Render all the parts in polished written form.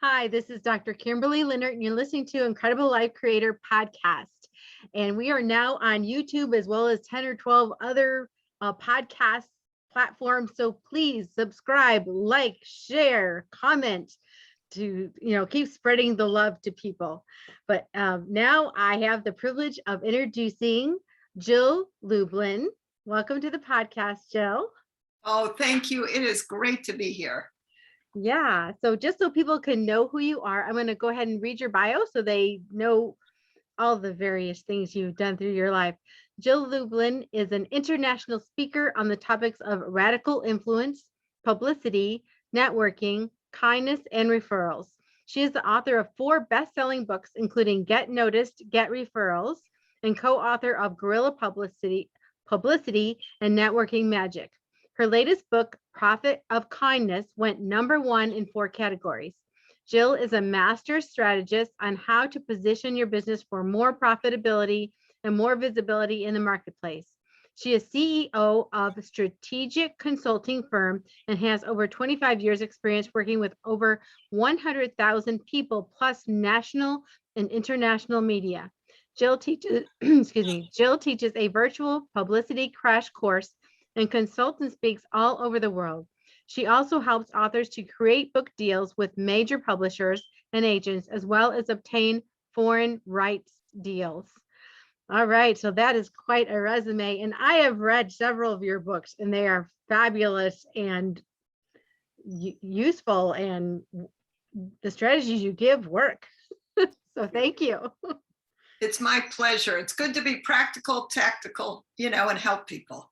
Hi, this is Dr. Kimberley Linert, and you're listening to Incredible Life Creator Podcast. And we are now on YouTube as well as 10 or 12 other podcast platforms. So please subscribe, like, share, comment to keep spreading the love to people. But now I have the privilege of introducing Jill Lublin. Welcome to the podcast, Jill. Oh, thank you. It is great to be here. Yeah. So just so people can know who you are, I'm going to go ahead and read your bio so they know all the various things you've done through your life. Jill Lublin is an international speaker on the topics of radical influence, publicity, networking, kindness, and referrals. She is the author of 4 best-selling books, including Get Noticed, Get Referrals, and co-author of Guerrilla Publicity and Networking Magic. Her latest book, Profit of Kindness, went #1 in 4 categories. Jill is a master strategist on how to position your business for more profitability and more visibility in the marketplace. She is CEO of a strategic consulting firm and has over 25 years experience working with over 100,000 people plus national and international media. Jill teaches, Jill teaches a virtual publicity crash course and consults and speaks all over the world. She also helps authors to create book deals with major publishers and agents, as well as obtain foreign rights deals. All right, so that is quite a resume. And I have read several of your books, and they are fabulous and useful, and the strategies you give work. So thank you. It's my pleasure. It's good to be practical, tactical, and help people.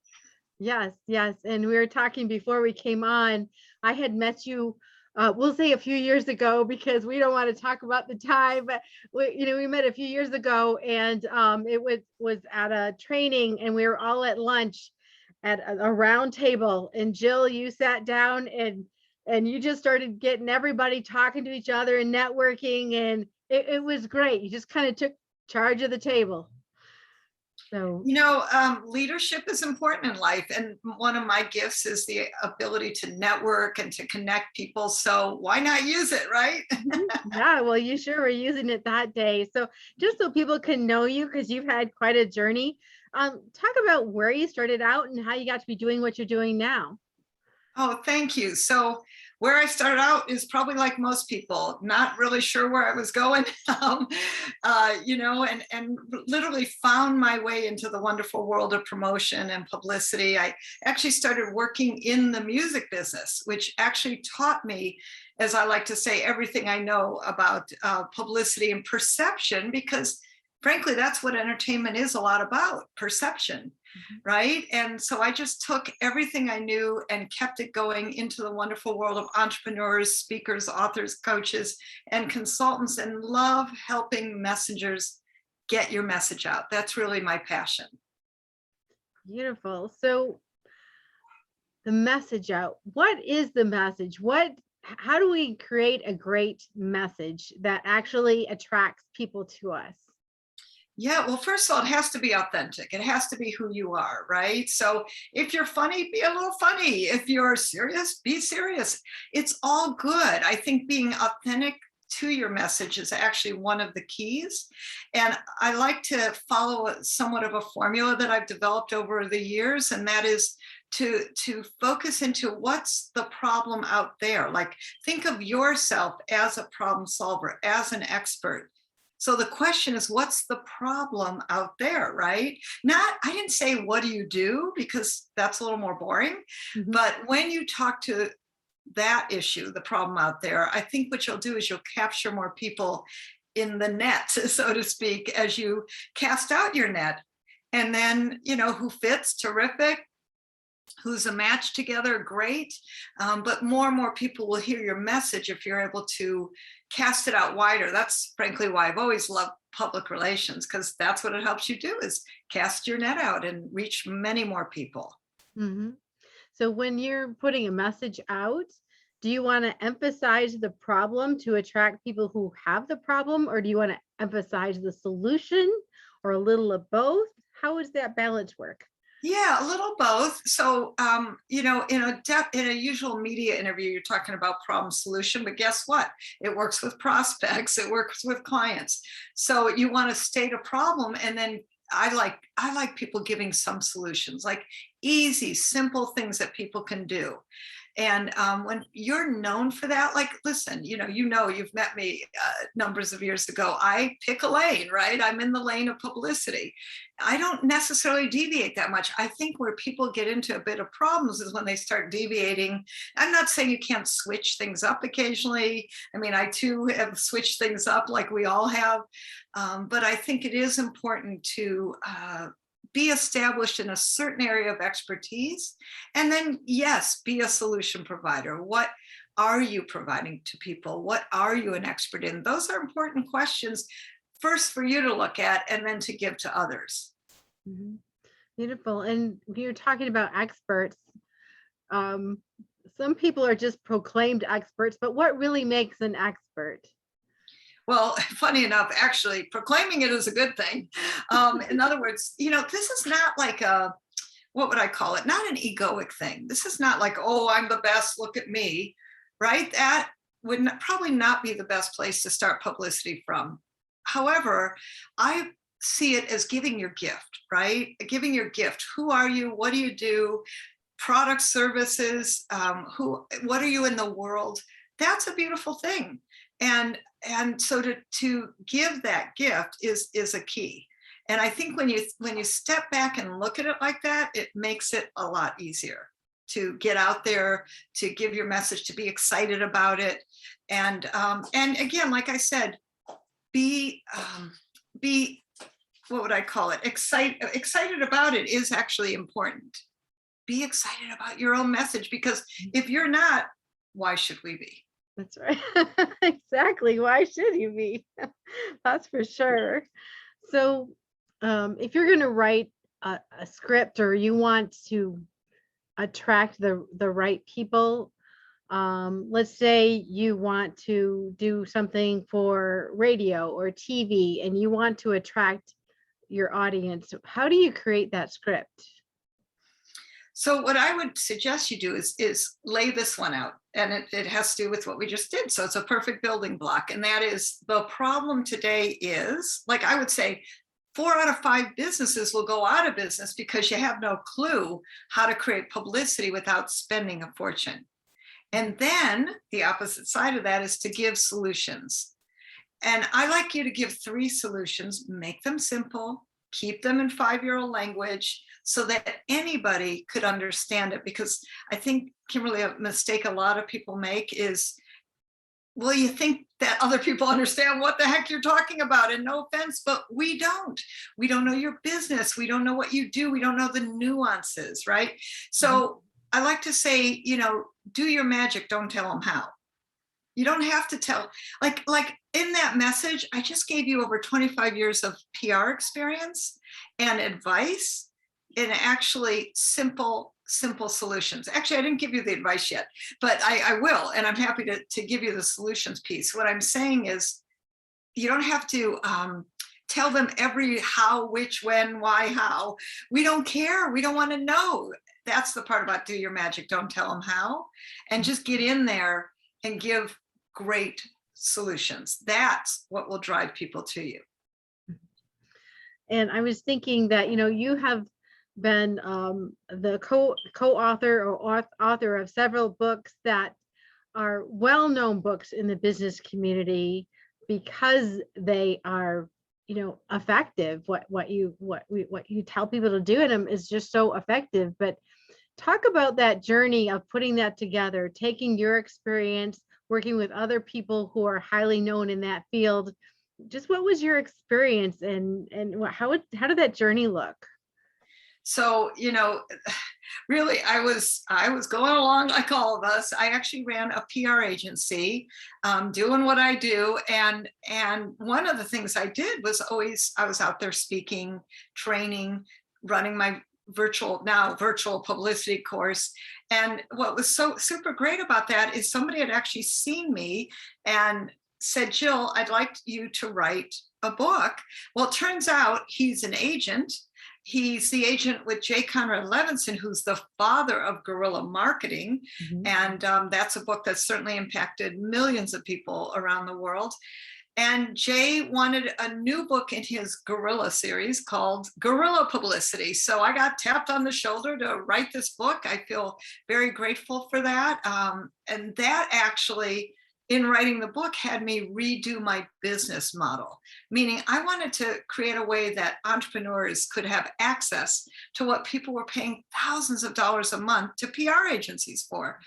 Yes, yes. And we were talking before we came on. I had met you, we'll say a few years ago, because we don't want to talk about the time, but we met a few years ago, and it was at a training, and we were all at lunch at a round table. And Jill, you sat down and you just started getting everybody talking to each other and networking, and it was great. You just kind of took charge of the table. So, leadership is important in life. And one of my gifts is the ability to network and to connect people. So why not use it, right? Yeah, well, you sure were using it that day. So just so people can know you, because you've had quite a journey, talk about where you started out and how you got to be doing what you're doing now. Oh, thank you. So where I started out is probably like most people, not really sure where I was going, and literally found my way into the wonderful world of promotion and publicity. I actually started working in the music business, which actually taught me, as I like to say, everything I know about publicity and perception, because frankly, that's what entertainment is a lot about, perception. Right. And so I just took everything I knew and kept it going into the wonderful world of entrepreneurs, speakers, authors, coaches, and consultants, and love helping messengers get your message out. That's really my passion. Beautiful. So the message out, what is the message? How do we create a great message that actually attracts people to us? Yeah, well, first of all, it has to be authentic. It has to be who you are, right? So if you're funny, be a little funny. If you're serious, be serious. It's all good. I think being authentic to your message is actually one of the keys. And I like to follow somewhat of a formula that I've developed over the years, and that is to focus into what's the problem out there. Like, think of yourself as a problem solver, as an expert. So the question is, what's the problem out there, right? I didn't say, what do you do? Because that's a little more boring. Mm-hmm. But when you talk to that issue, the problem out there, I think what you'll do is you'll capture more people in the net, so to speak, as you cast out your net. And then, who fits, terrific. Who's a match together, great. But more and more people will hear your message if you're able to cast it out wider. That's frankly why I've always loved public relations, because that's what it helps you do, is cast your net out and reach many more people. Mm-hmm. So when you're putting a message out, do you want to emphasize the problem to attract people who have the problem, or do you want to emphasize the solution, or a little of both? How does that balance work? Yeah, a little both. So, in a usual media interview, you're talking about problem solution, but guess what? It works with prospects, it works with clients. So you want to state a problem, and then I like people giving some solutions, like easy, simple things that people can do. And when you're known for that, like, listen, you've met me numbers of years ago. I pick a lane, right? I'm in the lane of publicity. I don't necessarily deviate that much. I think where people get into a bit of problems is when they start deviating. I'm not saying you can't switch things up occasionally. I mean, I too have switched things up like we all have. But I think it is important to be established in a certain area of expertise. And then, yes, be a solution provider. What are you providing to people? What are you an expert in? Those are important questions, first for you to look at and then to give to others. Mhm. Beautiful. And you're talking about experts. Um, some people are just proclaimed experts, but what really makes an expert? Well, funny enough, actually, proclaiming it is a good thing. In other words, this is not like what would I call it? Not an egoic thing. This is not like, oh, I'm the best, look at me, right? That would probably not be the best place to start publicity from. However, I see it as giving your gift, right? Giving your gift. Who are you? What do you do? Product, services, what are you in the world? That's a beautiful thing. And so to give that gift is a key. And I think when you step back and look at it like that, it makes it a lot easier to get out there, to give your message, to be excited about it. And again, like I said, be what would I call it? Excited about it is actually important. Be excited about your own message, because if you're not, why should we be? That's right. Exactly. Why should you be? That's for sure. So, if you're going to write a script or you want to attract the right people, let's say you want to do something for radio or TV and you want to attract your audience, how do you create that script? So what I would suggest you do is lay this one out, and it has to do with what we just did. So it's a perfect building block, and that is, the problem today is, like I would say, 4 out of 5 businesses will go out of business because you have no clue how to create publicity without spending a fortune. And then the opposite side of that is to give solutions. And I like you to give 3 solutions, make them simple, keep them in 5-year-old language so that anybody could understand it. Because I think, Kimberly, a mistake a lot of people make is, well, you think that other people understand what the heck you're talking about. And no offense, but we don't. We don't know your business. We don't know what you do. We don't know the nuances, right? So I like to say, do your magic, don't tell them how. You don't have to tell, like in that message, I just gave you over 25 years of PR experience and advice, and actually simple solutions. Actually, I didn't give you the advice yet, but I will, and I'm happy to give you the solutions piece. What I'm saying is, you don't have to tell them every how, which, when, why, how. We don't care. We don't want to know. That's the part about do your magic, don't tell them how, and just get in there and give great solutions. That's what will drive people to you. And I was thinking that, you have been the co-author or author of several books that are well-known books in the business community because they are, effective. What you tell people to do in them is just so effective. But talk about that journey of putting that together, taking your experience, working with other people who are highly known in that field. Just what was your experience, and how did that journey look? So, really, I was going along like all of us. I actually ran a PR agency, doing what I do, and one of the things I did was I was out there speaking, training, running my virtual publicity course. And what was so super great about that is somebody had actually seen me and said, Jill, I'd like you to write a book. Well, it turns out he's an agent, He's the agent with J. Conrad Levinson, who's the father of guerrilla marketing. Mhm. And that's a book that's certainly impacted millions of people around the world. And Jay wanted a new book in his Guerrilla series called Guerrilla Publicity. So I got tapped on the shoulder to write this book. I feel very grateful for that. And that actually, in writing the book, had me redo my business model, meaning I wanted to create a way that entrepreneurs could have access to what people were paying thousands of dollars a month to PR agencies for.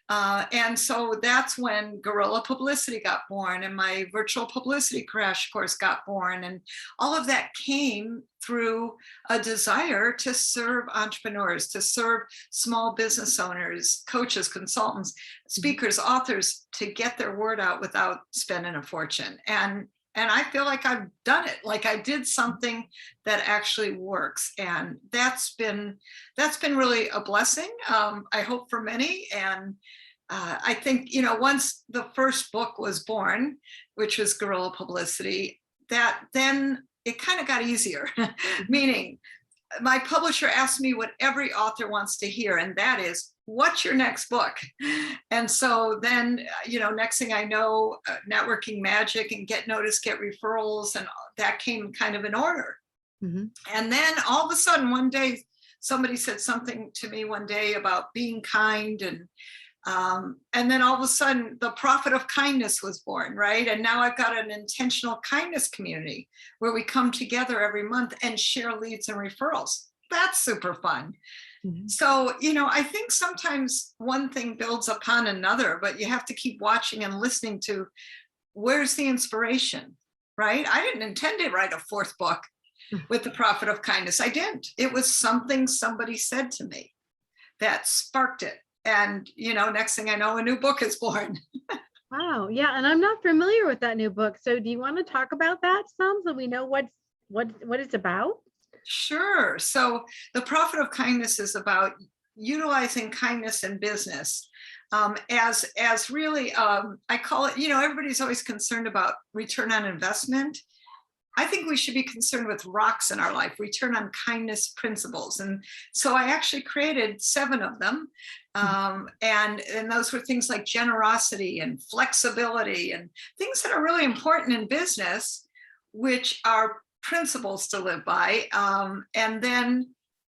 And so that's when Guerrilla Publicity got born, and my virtual Publicity Crash Course got born. And all of that came through a desire to serve entrepreneurs, to serve small business owners, coaches, consultants, speakers, authors, to get their word out without spending a fortune. And I feel like I've done it. Like I did something that actually works, and that's been really a blessing. I hope for many, and I think once the first book was born, which was Guerrilla Publicity, that then it kind of got easier. Meaning, my publisher asked me what every author wants to hear, and that is, what's your next book? And so then, next thing I know, Networking Magic and Get Noticed, Get Referrals, and that came kind of in order. Mm-hmm. And then all of a sudden, one day, somebody said something to me one day about being kind, and then all of a sudden, the Profit of Kindness was born, right? And now I've got an intentional kindness community where we come together every month and share leads and referrals. That's super fun. Mm-hmm. So, I think sometimes one thing builds upon another, but you have to keep watching and listening to where's the inspiration, right? I didn't intend to write a fourth book with the Profit of Kindness. I didn't. It was something somebody said to me that sparked it. And, next thing I know, a new book is born. Wow. Yeah. And I'm not familiar with that new book. So do you want to talk about that some, so we know what it's about? Sure. So the Profit of Kindness is about utilizing kindness in business as really, I call it, everybody's always concerned about return on investment. I think we should be concerned with rocks in our life, return on kindness principles. And so I actually created 7 of them. And those were things like generosity and flexibility and things that are really important in business, which are principles to live by. And then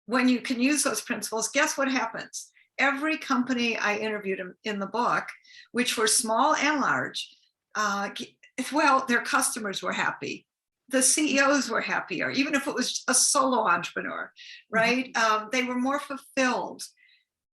when you can use those principles, guess what happens? Every company I interviewed in the book, which were small and large, their customers were happy. The CEOs were happier, even if it was a solo entrepreneur, right? They were more fulfilled.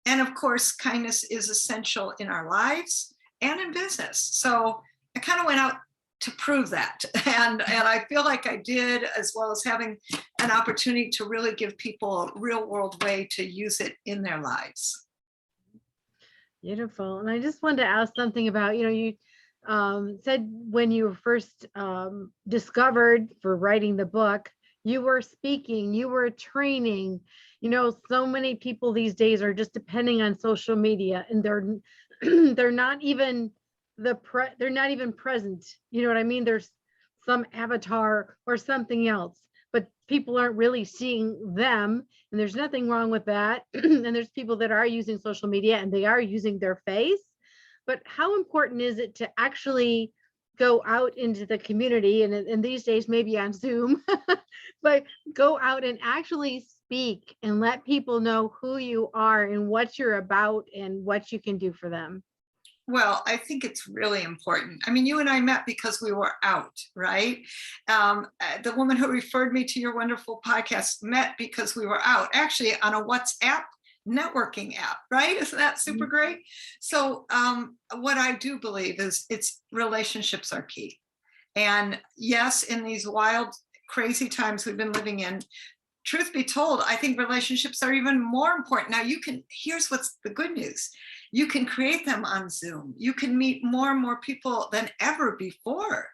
And of course, kindness is essential in our lives and in business. So I kind of went out to prove that. And I feel like I did, as well as having an opportunity to really give people a real world way to use it in their lives. Beautiful. And I just wanted to ask something about, you said when you were first discovered for writing the book, you were speaking, you were training. So many people these days are just depending on social media, and they're not even they're not even present. You know what I mean? There's some avatar or something else, but people aren't really seeing them, and there's nothing wrong with that. And there's people that are using social media and they are using their face. But how important is it to actually go out into the community, and these days maybe on Zoom, but go out and actually speak and let people know who you are and what you're about and what you can do for them? Well, I think it's really important. I mean, you and I met because we were out, right? The woman who referred me to your wonderful podcast met because we were out, actually on a WhatsApp networking app, right? Isn't that super great? So what I do believe is relationships are key. And yes, in these wild, crazy times we've been living in, truth be told, I think relationships are even more important. Now here's what's the good news. You can create them on Zoom. You can meet more and more people than ever before,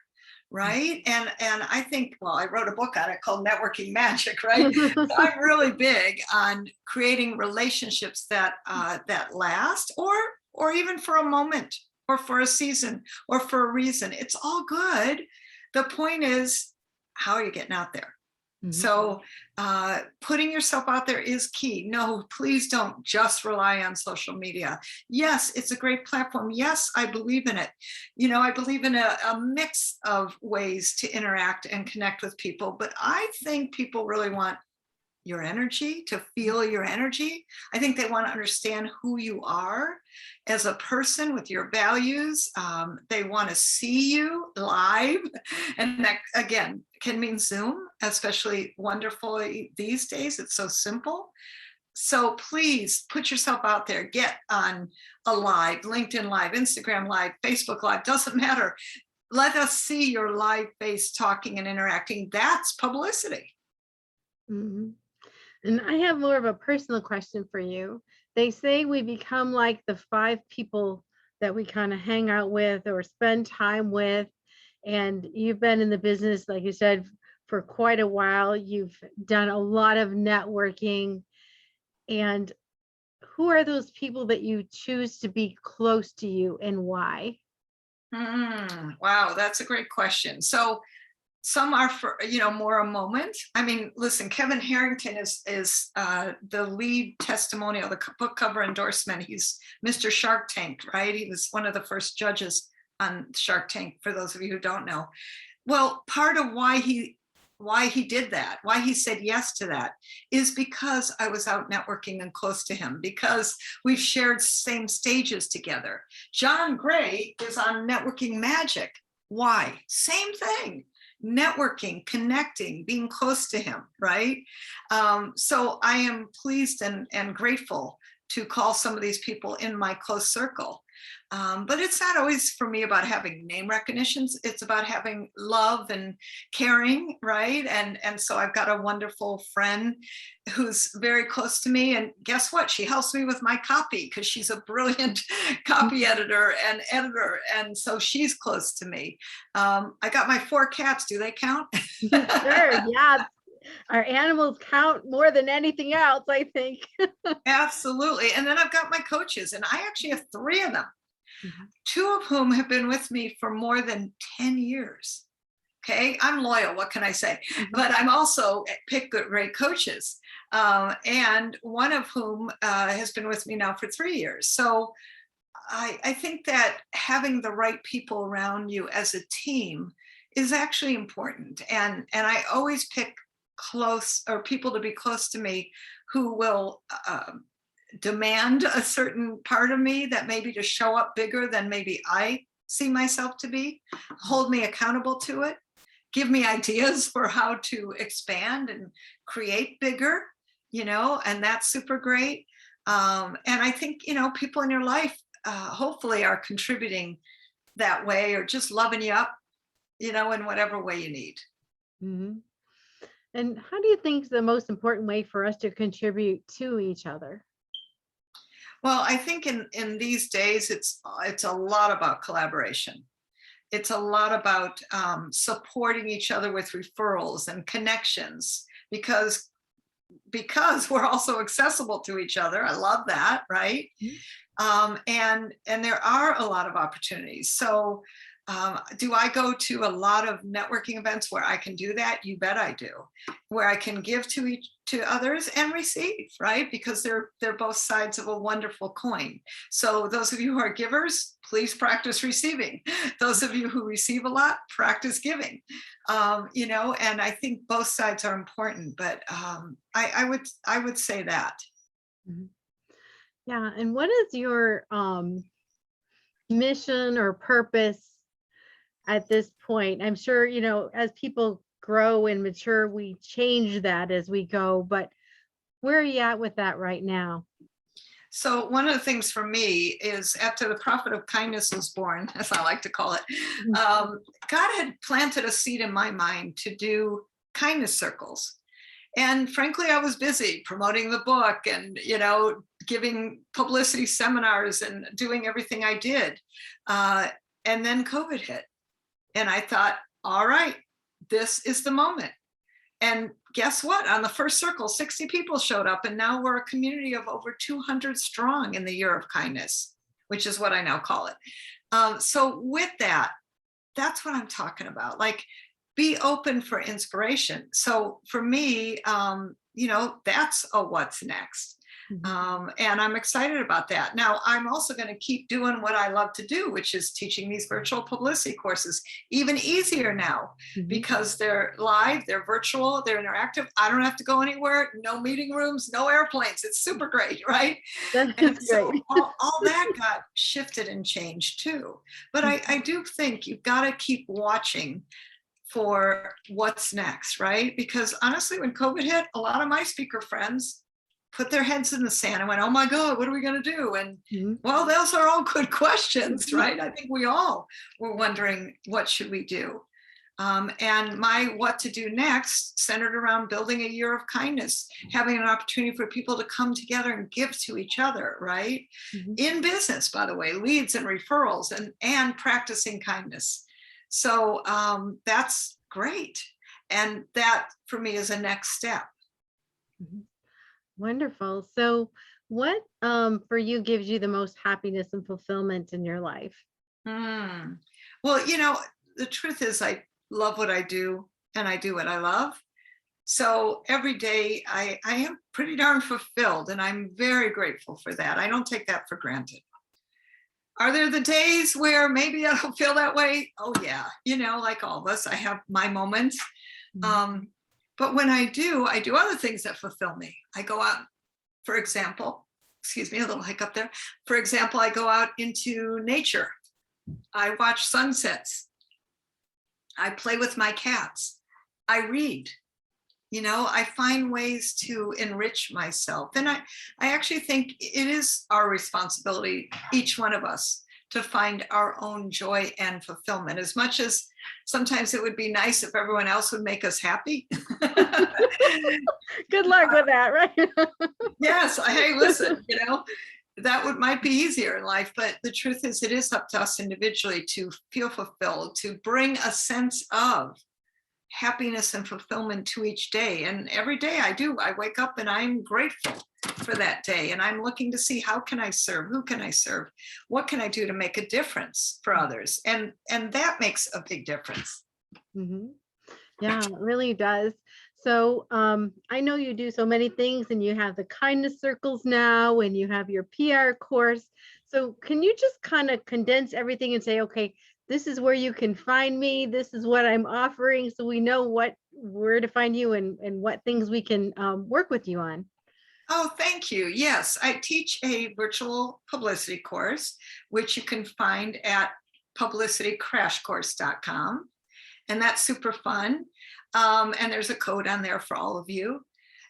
right? And I think, well, I wrote a book on it called Networking Magic, right? So I'm really big on creating relationships that last, or even for a moment, or for a season, or for a reason. It's all good. The point is, how are you getting out there? So putting yourself out there is key. No, please don't just rely on social media. Yes, it's a great platform. Yes, I believe in it. I believe in a mix of ways to interact and connect with people, but I think people really want your energy, to feel your energy. I think they want to understand who you are as a person with your values. They want to see you live. And that, again, can mean Zoom, especially wonderfully these days. It's so simple. So please put yourself out there. Get on a live, LinkedIn Live, Instagram Live, Facebook Live, doesn't matter. Let us see your live face talking and interacting. That's publicity. Mm-hmm. And I have more of a personal question for you. They say we become like the 5 people that we kind of hang out with or spend time with. And you've been in the business, like you said, for quite a while. You've done a lot of networking. And who are those people that you choose to be close to you and why? Wow, that's a great question. So some are for, more a moment. I mean, listen, Kevin Harrington is the lead testimonial, the book cover endorsement. He's Mr. Shark Tank, right? He was one of the first judges on Shark Tank, for those of you who don't know. Well, part of why he did that, why he said yes to that, is because I was out networking and close to him, because we've shared same stages together. John Gray is on Networking Magic. Why? Same thing. Networking, connecting, being close to him, right? So I am pleased and grateful to call some of these people in my close circle. But it's not always for me about having name recognitions. It's about having love and caring, right? And so I've got a wonderful friend who's very close to me. And guess what? She helps me with my copy because she's a brilliant copy editor. And so she's close to me. I got my 4 cats. Do they count? Sure, yeah. Our animals count more than anything else, I think. Absolutely. And then I've got my coaches, and I actually have 3 of them. 2 of whom have been with me for more than 10 years. Okay, I'm loyal, what can I say? But I'm also picked great coaches, and one of whom has been with me now for 3 years. So I think that having the right people around you as a team is actually important. And I always pick close, or people to be close to me, who will demand a certain part of me, that maybe to show up bigger than maybe I see myself to be, hold me accountable to it, give me ideas for how to expand and create bigger, and that's super great. And I think, people in your life hopefully are contributing that way, or just loving you up, in whatever way you need. Mm-hmm. And how do you think is the most important way for us to contribute to each other? Well, I think in these days, it's a lot about collaboration. It's a lot about supporting each other with referrals and connections, because we're also accessible to each other. I love that, right? And there are a lot of opportunities. So do I go to a lot of networking events where I can do that? You bet I do. Where I can give to others and receive, right? Because they're both sides of a wonderful coin. So those of you who are givers, please practice receiving. Those of you who receive a lot, practice giving. And I think both sides are important. But I would say that. Yeah. And what is your mission or purpose at this point? I'm sure, as people grow and mature, we change that as we go, but where are you at with that right now? So one of the things for me is, after the Prophet of Kindness was born, as I like to call it, God had planted a seed in my mind to do kindness circles. And frankly, I was busy promoting the book and, giving publicity seminars and doing everything I did. And then COVID hit. And I thought, all right, this is the moment. And guess what? On the first circle, 60 people showed up. And now we're a community of over 200 strong in the Year of Kindness, which is what I now call it. So with that, that's what I'm talking about. Like, be open for inspiration. So for me, that's a what's next. And I'm excited about that. Now, I'm also going to keep doing what I love to do, which is teaching these virtual publicity courses, even easier now because they're live, they're virtual, they're interactive. I don't have to go anywhere, no meeting rooms, no airplanes. It's super great, right? That And is so great. all that got shifted and changed too. But I do think you've got to keep watching for what's next, right? Because honestly, when COVID hit, a lot of my speaker friends put their heads in the sand and went, oh my God, what are we going to do? And well, those are all good questions, right? I think we all were wondering, what should we do? And my what to do next centered around building a year of kindness, having an opportunity for people to come together and give to each other, right? In business, by the way, leads and referrals and practicing kindness. So that's great. And that for me is a next step. Wonderful. So what for you gives you the most happiness and fulfillment in your life? Well, the truth is I love what I do and I do what I love. So every day I am pretty darn fulfilled and I'm very grateful for that. I don't take that for granted. Are there the days where maybe I don't feel that way? Oh yeah, like all of us, I have my moments. But when I do other things that fulfill me. I go out, for example, excuse me, a little hiccup there. For example, I go out into nature. I watch sunsets. I play with my cats. I read. I find ways to enrich myself. And I actually think it is our responsibility, each one of us, to find our own joy and fulfillment. As much as sometimes it would be nice if everyone else would make us happy. Good luck with that, right? Yes. Hey, listen, that might be easier in life, but the truth is it is up to us individually to feel fulfilled, to bring a sense of happiness and fulfillment to each day. And every day I wake up and I'm grateful for that day. And I'm looking to see, how can I serve? Who can I serve? What can I do to make a difference for others? And that makes a big difference. Yeah, it really does. So I know you do so many things, and you have the kindness circles now, and you have your PR course. So can you just kind of condense everything and say, okay, this is where you can find me, this is what I'm offering, so we know where to find you and what things we can work with you on? Oh, thank you. Yes, I teach a virtual publicity course, which you can find at publicitycrashcourse.com. And that's super fun. And there's a code on there for all of you.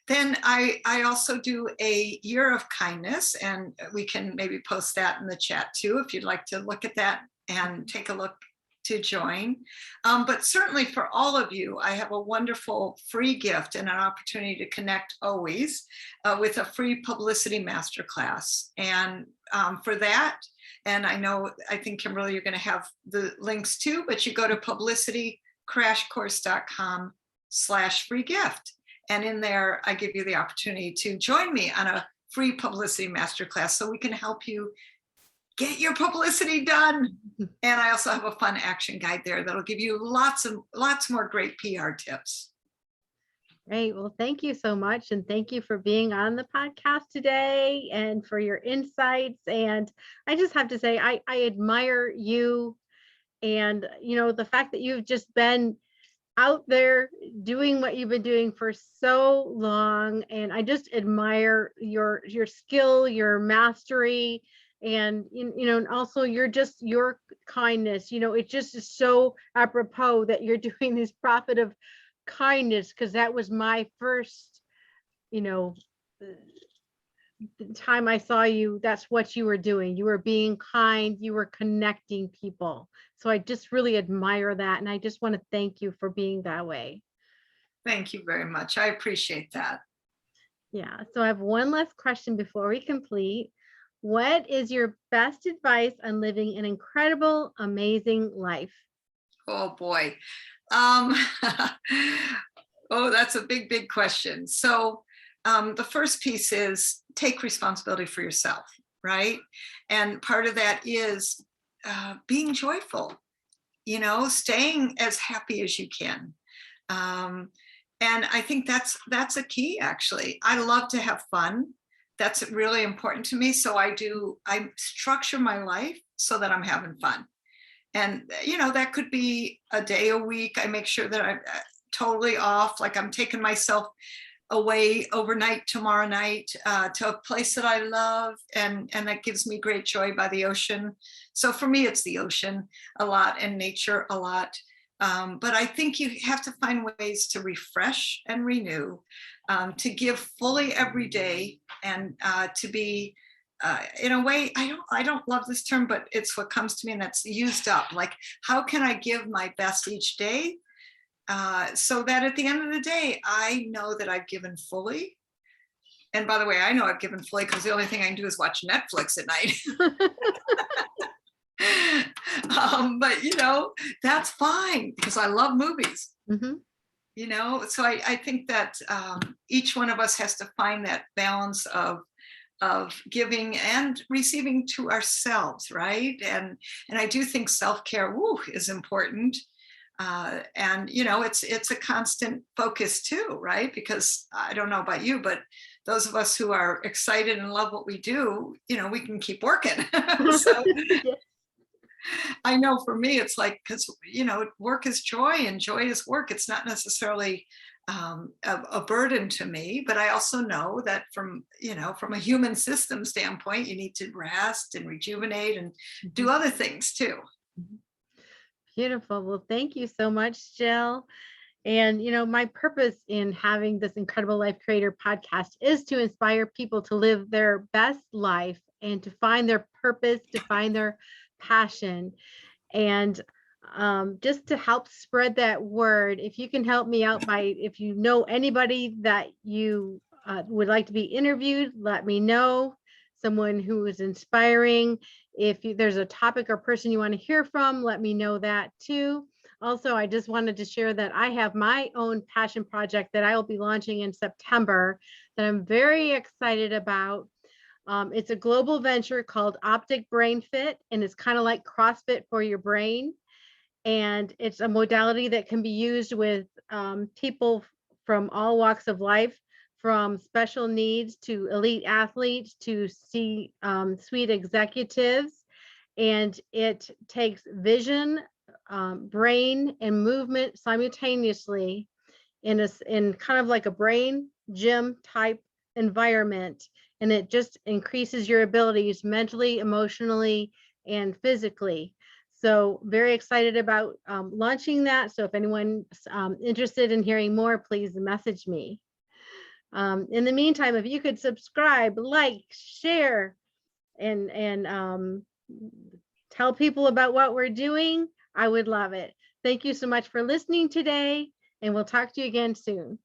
Then I also do a year of kindness, and we can maybe post that in the chat too, if you'd like to look at that and take a look to join. But certainly for all of you, I have a wonderful free gift and an opportunity to connect always with a free publicity masterclass. And for that, and I think Kimberly, you're going to have the links too, but you go to publicitycrashcourse.com/free gift. And in there, I give you the opportunity to join me on a free publicity masterclass so we can help you get your publicity done. And I also have a fun action guide there that'll give you lots more great PR tips. Great. Well, thank you so much. And thank you for being on the podcast today and for your insights. And I just have to say, I admire you, and, the fact that you've just been out there doing what you've been doing for so long. And I just admire your skill, your mastery, and and also your kindness. It just is so apropos that you're doing this profit of kindness, because that was my first the time I saw you. That's what you were doing. You were being kind, you were connecting people. So I just really admire that, and I just want to thank you for being that way. Thank you very much. I appreciate that. Yeah. So I have one last question before we complete. What is your best advice on living an incredible, amazing life? Oh boy. That's a big question. So the first piece is take responsibility for yourself, right? And part of that is being joyful, staying as happy as you can. And I think that's a key, actually. I love to have fun. That's really important to me. So I structure my life so that I'm having fun. And, that could be a day a week. I make sure that I'm totally off, like I'm taking myself away overnight tomorrow night to a place that I love, and that gives me great joy, by the ocean. So for me, it's the ocean a lot and nature a lot. But I think you have to find ways to refresh and renew, to give fully every day, and to be, in a way, I don't love this term, but it's what comes to me, and that's used up. Like, how can I give my best each day, so that at the end of the day, I know that I've given fully. And by the way, I know I've given fully because the only thing I can do is watch Netflix at night. But that's fine because I love movies. Mhm. So I think that each one of us has to find that balance of giving and receiving to ourselves, right? And I do think self-care, is important. And it's a constant focus too, right? Because I don't know about you, but those of us who are excited and love what we do, we can keep working. So Yeah. I know for me, it's like, because, work is joy and joy is work. It's not necessarily a burden to me, but I also know that from a human system standpoint, you need to rest and rejuvenate and do Mhm. other things too. Mhm. Beautiful. Well, thank you so much, Jill. And, my purpose in having this Incredible Life Creator podcast is to inspire people to live their best life and to find their purpose, to find their passion, and just to help spread that word. If you can help me out if you know anybody that you would like to be interviewed, let me know. Someone who is inspiring. If there's a topic or person you want to hear from, let me know that too. Also, I just wanted to share that I have my own passion project that I will be launching in September that I'm very excited about. It's a global venture called Optic Brain Fit, and it's kind of like CrossFit for your brain. And it's a modality that can be used with people from all walks of life, from special needs to elite athletes to suite executives. And it takes vision, brain, and movement simultaneously in kind of like a brain gym type environment, and it just increases your abilities mentally, emotionally, and physically. So very excited about launching that. So if anyone's interested in hearing more, please message me. In the meantime, if you could subscribe, like, share, and tell people about what we're doing, I would love it. Thank you so much for listening today, and we'll talk to you again soon.